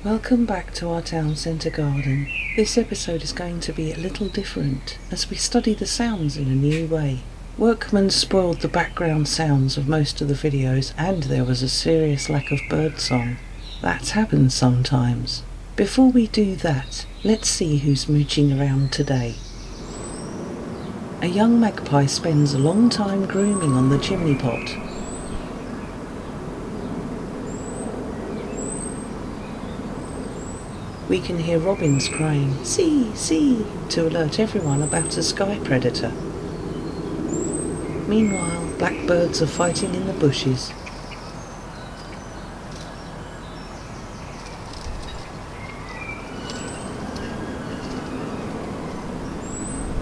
Welcome back to our town centre garden. This episode is going to be a little different as we study the sounds in a new way. Workmen spoiled the background sounds of most of the videos and there was a serious lack of birdsong. That happens sometimes. Before we do that, let's see who's mooching around today. A young magpie spends a long time grooming on the chimney pot. We can hear robins crying, "See, see," to alert everyone about a sky predator. Meanwhile, blackbirds are fighting in the bushes.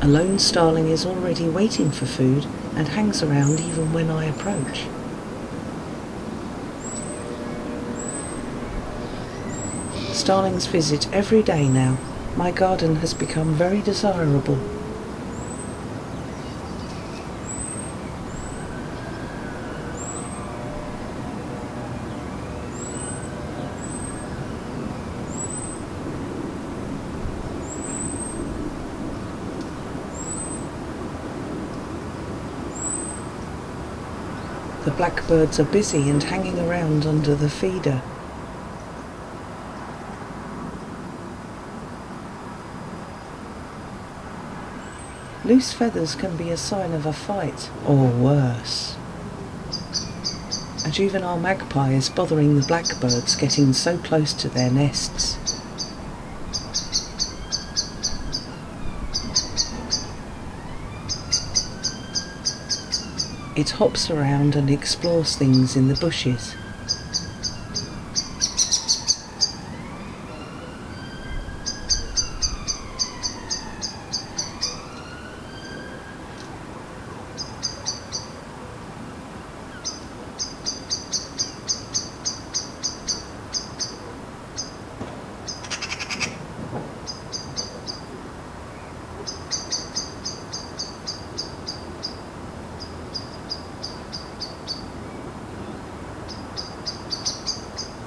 A lone starling is already waiting for food and hangs around even when I approach. Starlings visit every day now. My garden has become very desirable. The blackbirds are busy and hanging around under the feeder. Loose feathers can be a sign of a fight, or worse. A juvenile magpie is bothering the blackbirds getting so close to their nests. It hops around and explores things in the bushes.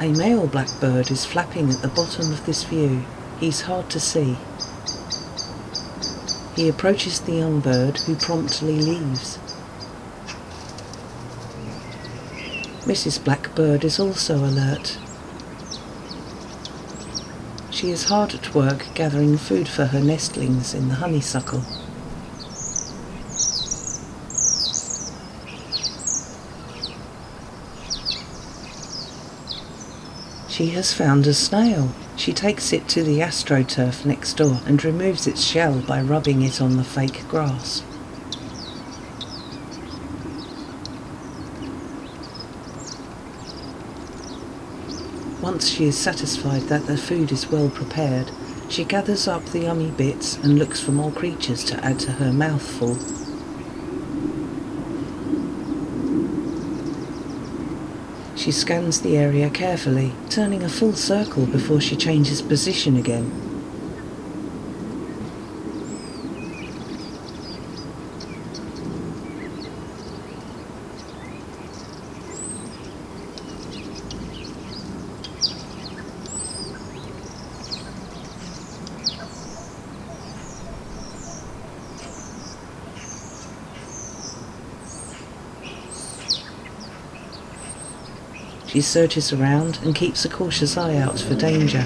A male blackbird is flapping at the bottom of this view. He's hard to see. He approaches the young bird, who promptly leaves. Mrs. Blackbird is also alert. She is hard at work gathering food for her nestlings in the honeysuckle. She has found a snail. She takes it to the astroturf next door and removes its shell by rubbing it on the fake grass. Once she is satisfied that the food is well prepared, she gathers up the yummy bits and looks for more creatures to add to her mouthful. She scans the area carefully, turning a full circle before she changes position again. She searches around and keeps a cautious eye out for danger.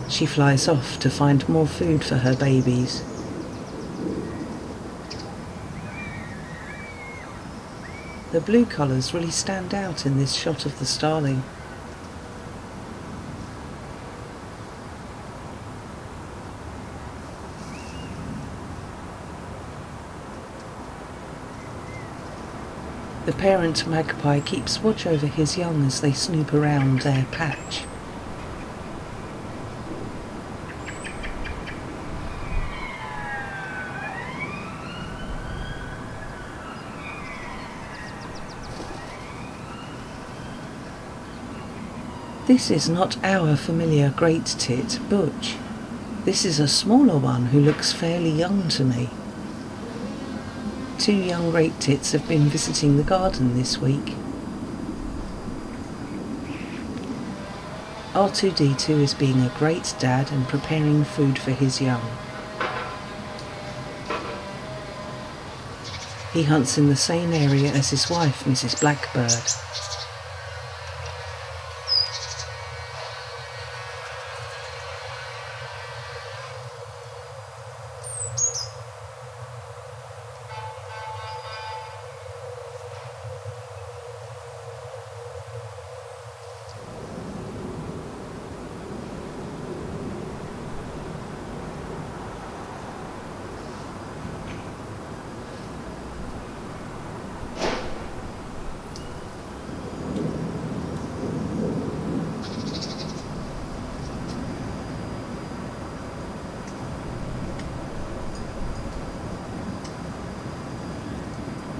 She flies off to find more food for her babies. The blue colours really stand out in this shot of the starling. The parent magpie keeps watch over his young as they snoop around their patch. This is not our familiar great tit, Butch. This is a smaller one who looks fairly young to me. 2 young great tits have been visiting the garden this week. R2-D2 is being a great dad and preparing food for his young. He hunts in the same area as his wife, Mrs. Blackbird.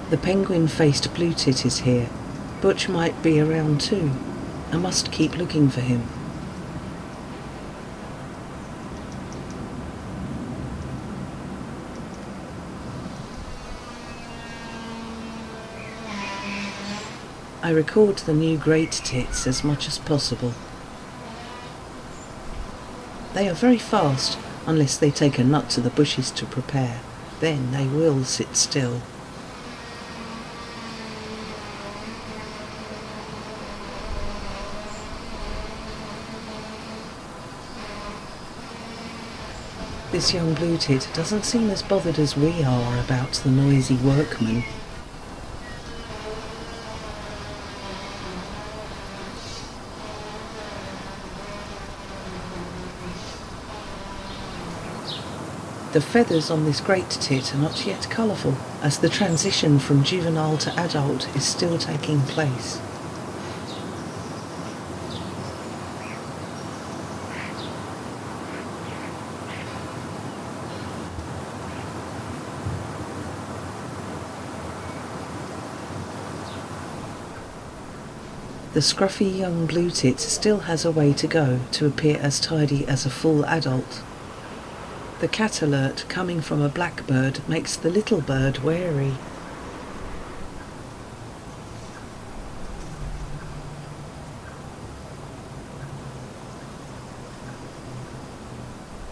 The penguin-faced blue tit is here. Butch might be around too. I must keep looking for him. I record the new great tits as much as possible. They are very fast, unless they take a nut to the bushes to prepare. Then they will sit still. This young blue tit doesn't seem as bothered as we are about the noisy workman. The feathers on this great tit are not yet colourful, as the transition from juvenile to adult is still taking place. The scruffy young blue tit still has a way to go to appear as tidy as a full adult. The cat alert coming from a blackbird makes the little bird wary.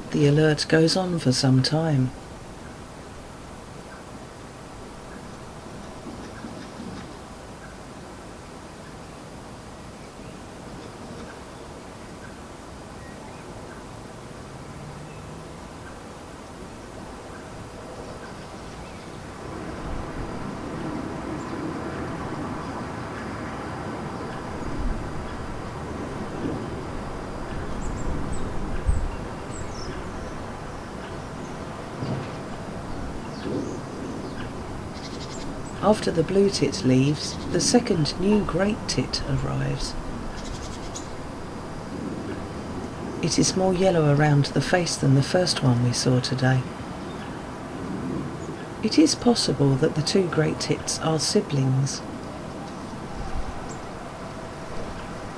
The alert goes on for some time. After the blue tit leaves, the second new great tit arrives. It is more yellow around the face than the first one we saw today. It is possible that the 2 great tits are siblings.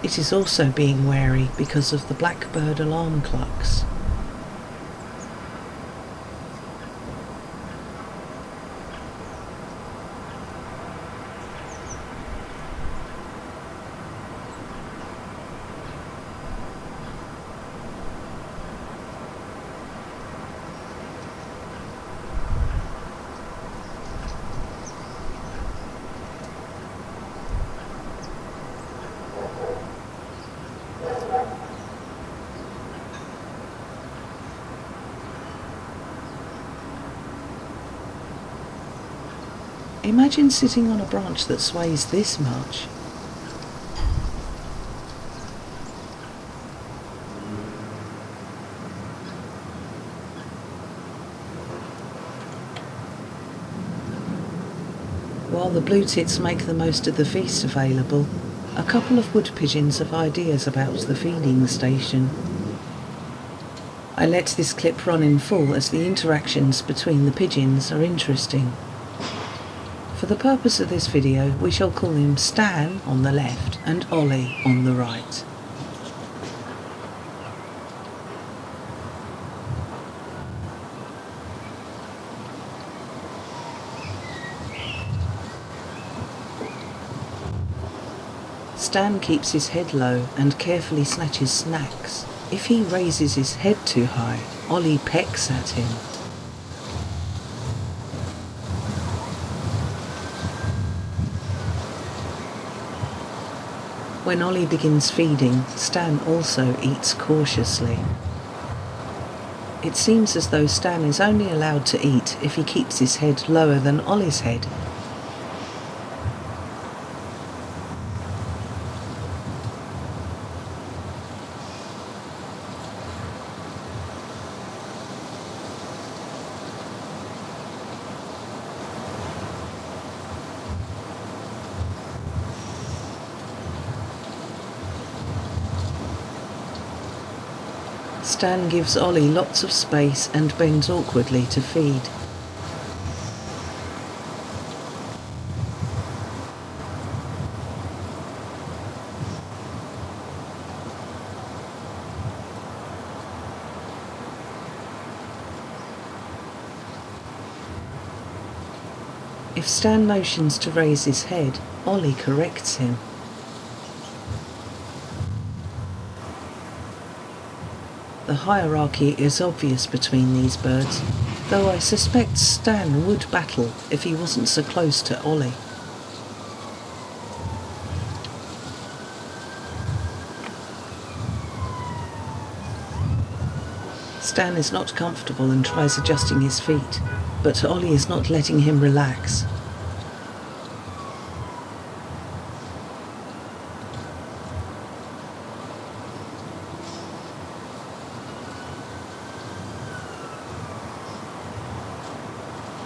It is also being wary because of the blackbird alarm clucks. Imagine sitting on a branch that sways this much. While the blue tits make the most of the feast available, a couple of wood pigeons have ideas about the feeding station. I let this clip run in full as the interactions between the pigeons are interesting. For the purpose of this video, we shall call him Stan on the left and Ollie on the right. Stan keeps his head low and carefully snatches snacks. If he raises his head too high, Ollie pecks at him. When Ollie begins feeding, Stan also eats cautiously. It seems as though Stan is only allowed to eat if he keeps his head lower than Ollie's head. Stan gives Ollie lots of space and bends awkwardly to feed. If Stan motions to raise his head, Ollie corrects him. The hierarchy is obvious between these birds, though I suspect Stan would battle if he wasn't so close to Ollie. Stan is not comfortable and tries adjusting his feet, but Ollie is not letting him relax.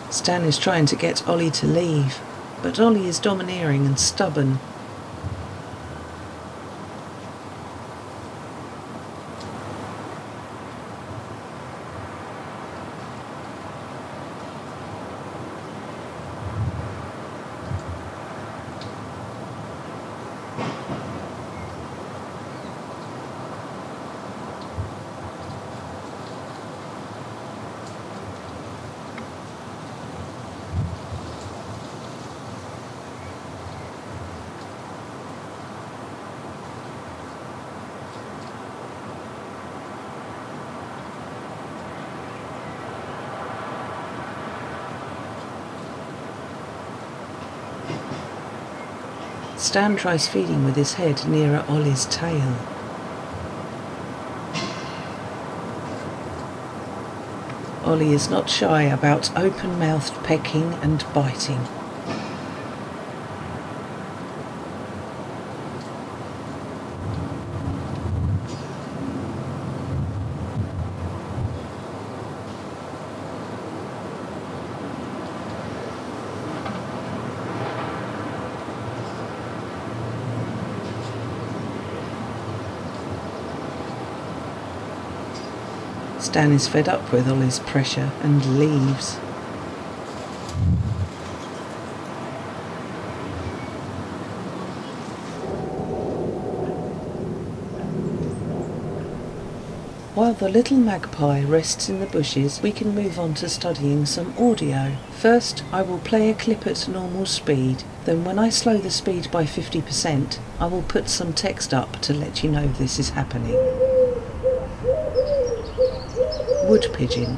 Stan is trying to get Ollie to leave, but Ollie is domineering and stubborn. Stan tries feeding with his head nearer Ollie's tail. Ollie is not shy about open-mouthed pecking and biting. Stan is fed up with Ollie's pressure and leaves. While the little magpie rests in the bushes, we can move on to studying some audio. First, I will play a clip at normal speed, then when I slow the speed by 50%, I will put some text up to let you know this is happening. Wood pigeon.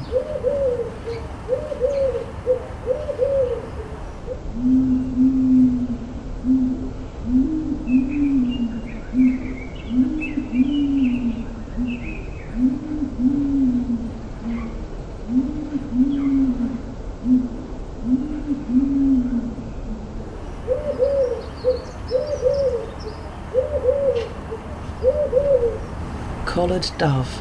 Collared dove.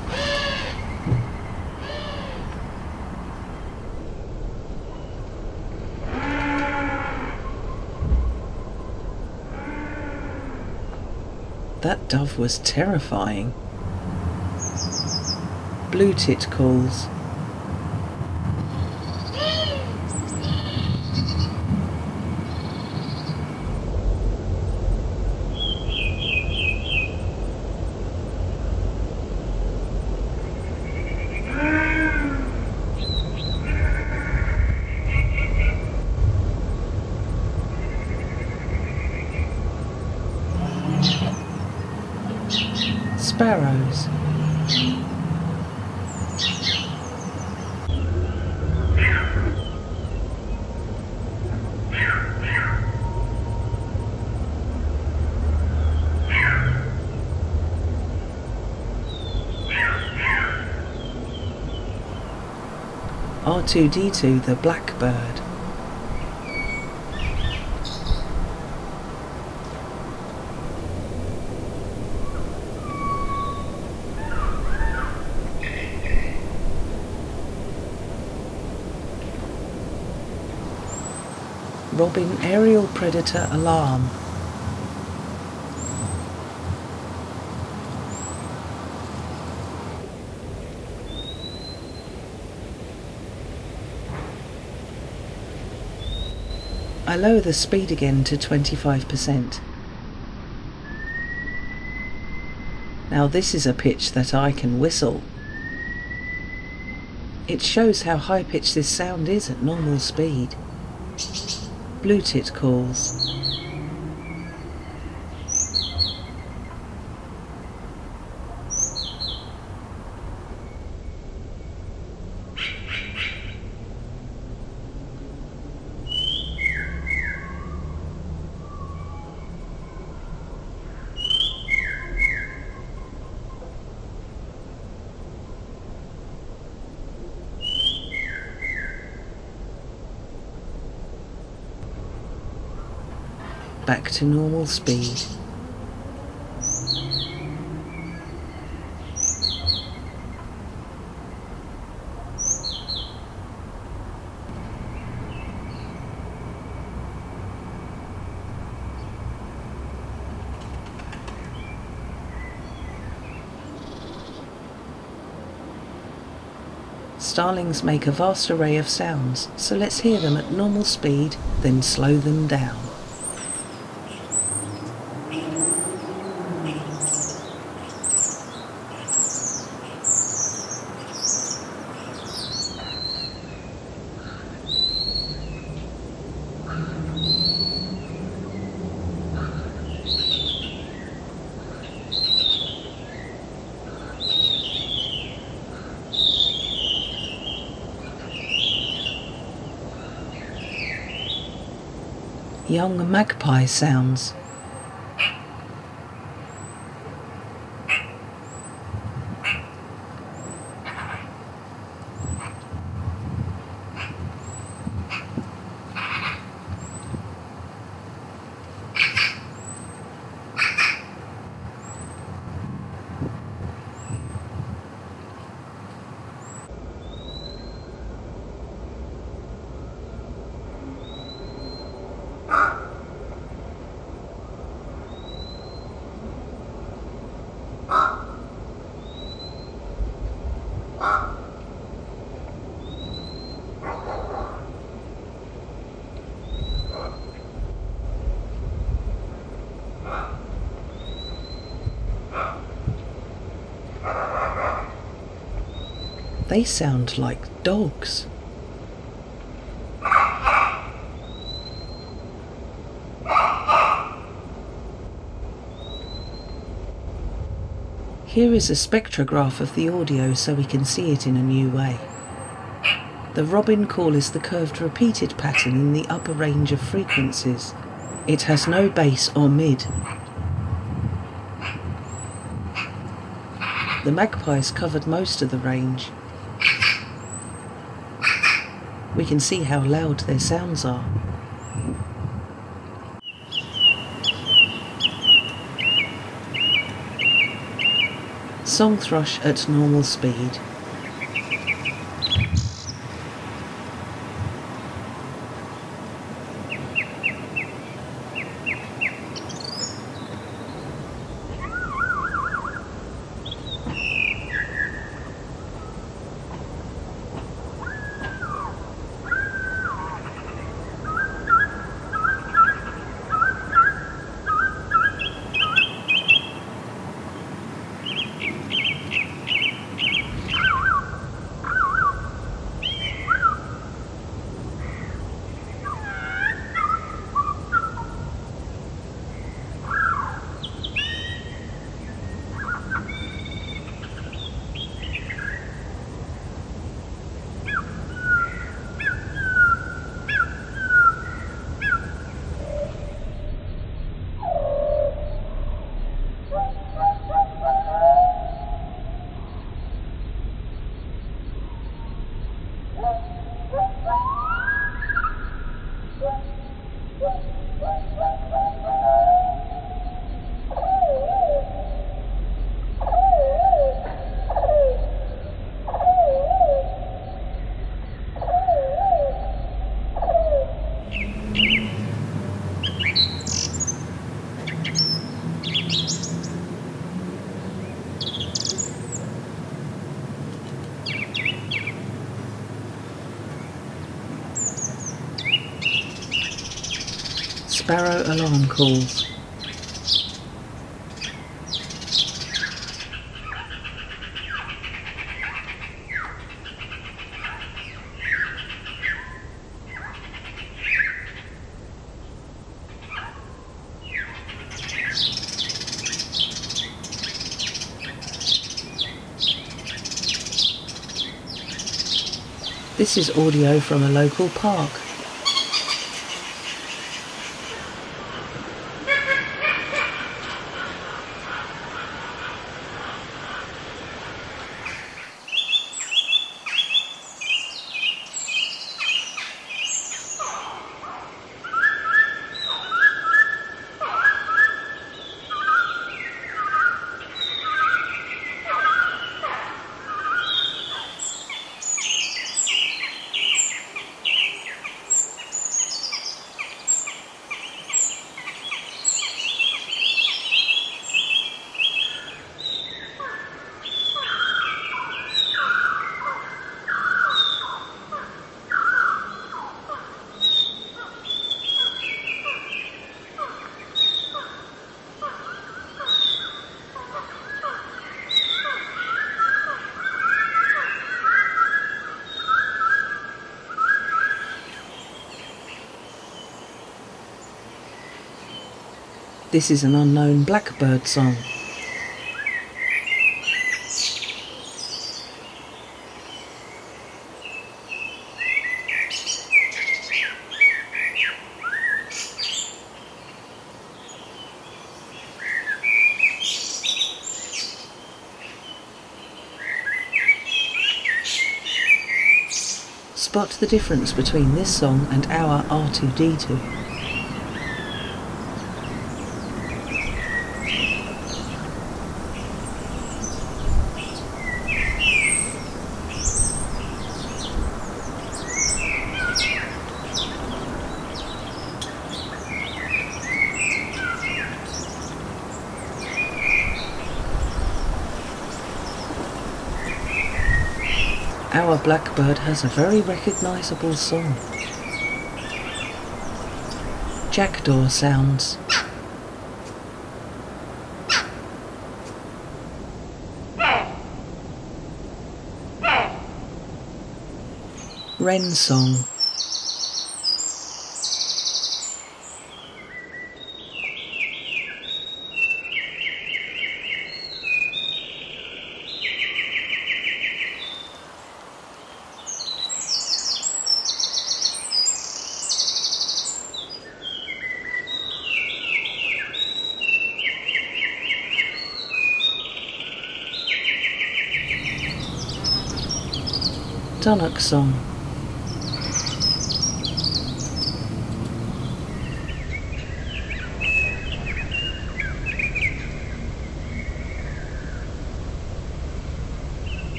That dove was terrifying. Blue tit calls. Sparrows. R2-D2, the blackbird. Robin aerial predator alarm. I lower the speed again to 25%. Now this is a pitch that I can whistle. It shows how high-pitched this sound is at normal speed. Blue-tit calls. Back to normal speed. Starlings make a vast array of sounds, so let's hear them at normal speed, then slow them down. Young magpie sounds. They sound like dogs. Here is a spectrograph of the audio so we can see it in a new way. The robin call is the curved repeated pattern in the upper range of frequencies. It has no bass or mid. The magpies covered most of the range. We can see how loud their sounds are. Song thrush at normal speed. Sparrow alarm calls. This is audio from a local park. This is an unknown blackbird song. Spot the difference between this song and our R2-D2. Our blackbird has a very recognisable song. Jackdaw sounds. Wren song. Dunnock song.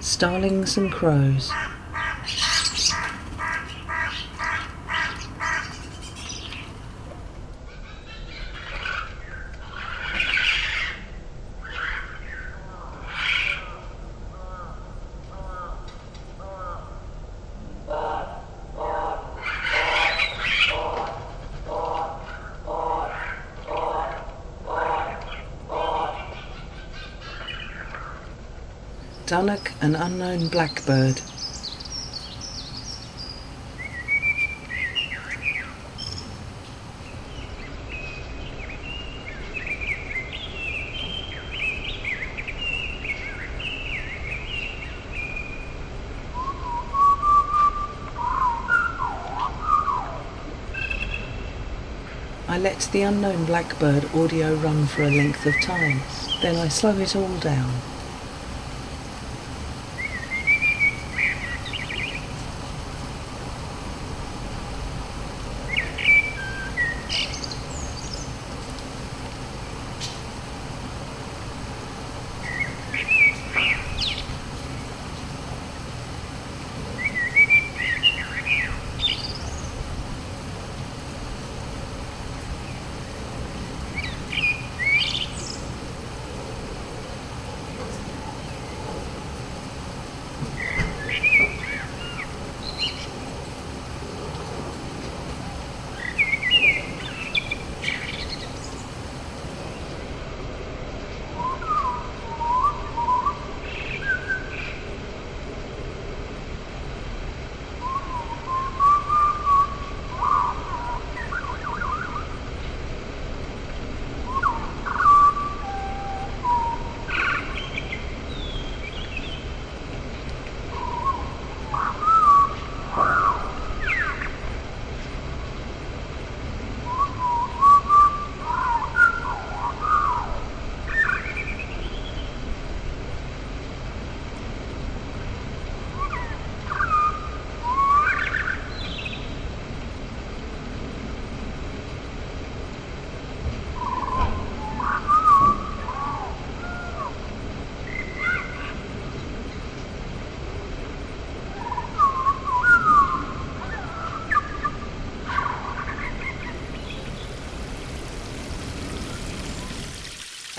Starlings and crows. Dunnock, an unknown blackbird. I let the unknown blackbird audio run for a length of time, then I slow it all down.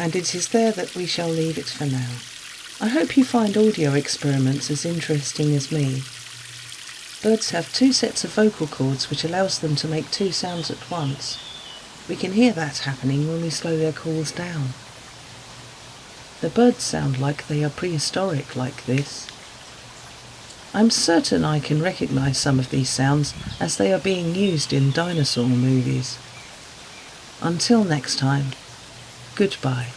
And it is there that we shall leave it for now. I hope you find audio experiments as interesting as me. Birds have 2 sets of vocal cords which allows them to make 2 sounds at once. We can hear that happening when we slow their calls down. The birds sound like they are prehistoric like this. I'm certain I can recognise some of these sounds as they are being used in dinosaur movies. Until next time, goodbye.